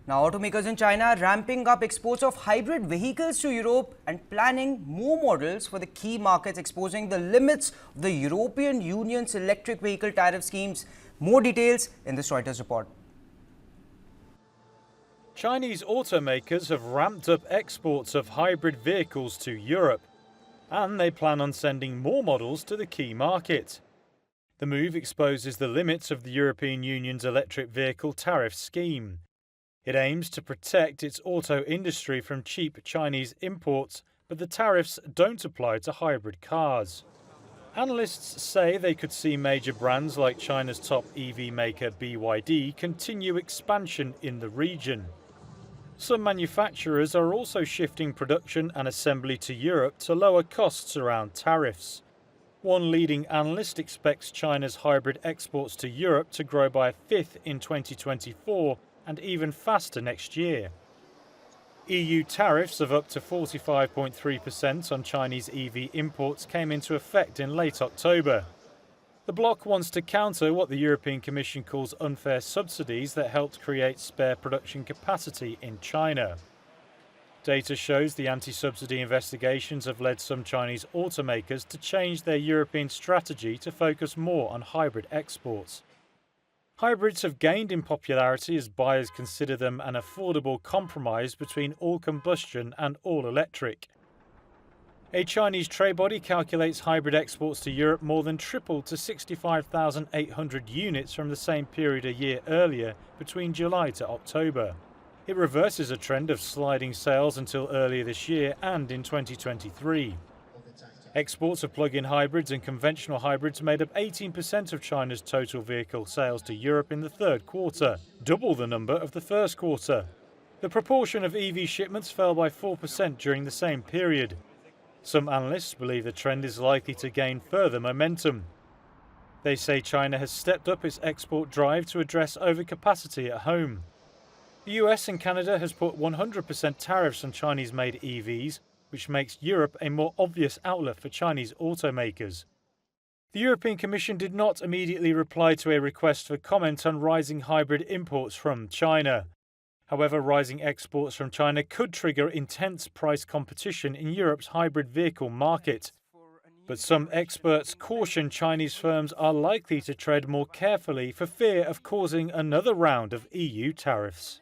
Now, automakers in China are ramping up exports of hybrid vehicles to Europe and planning more models for the key markets, exposing the limits of the European Union's electric vehicle tariff schemes. More details in this Reuters report. Chinese automakers have ramped up exports of hybrid vehicles to Europe, and they plan on sending more models to the key market. The move exposes the limits of the European Union's electric vehicle tariff scheme. It aims to protect its auto industry from cheap Chinese imports, but the tariffs don't apply to hybrid cars. Analysts say they could see major brands like China's top EV maker BYD continue expansion in the region. Some manufacturers are also shifting production and assembly to Europe to lower costs around tariffs. One leading analyst expects China's hybrid exports to Europe to grow by a fifth in 2024 and even faster next year. EU tariffs of up to 45.3% on Chinese EV imports came into effect in late October. The bloc wants to counter what the European Commission calls unfair subsidies that helped create spare production capacity in China. Data shows the anti-subsidy investigations have led some Chinese automakers to change their European strategy to focus more on hybrid exports. Hybrids have gained in popularity as buyers consider them an affordable compromise between all-combustion and all-electric. A Chinese trade body calculates hybrid exports to Europe more than tripled to 65,800 units from the same period a year earlier, between July to October. It reverses a trend of sliding sales until earlier this year and in 2023. Exports of plug-in hybrids and conventional hybrids made up 18% of China's total vehicle sales to Europe in the third quarter, double the number of the first quarter. The proportion of EV shipments fell by 4% during the same period. Some analysts believe the trend is likely to gain further momentum. They say China has stepped up its export drive to address overcapacity at home. The US and Canada has put 100% tariffs on Chinese-made EVs, which makes Europe a more obvious outlet for Chinese automakers. The European Commission did not immediately reply to a request for comment on rising hybrid imports from China. However, rising exports from China could trigger intense price competition in Europe's hybrid vehicle market. But some experts caution Chinese firms are likely to tread more carefully for fear of causing another round of EU tariffs.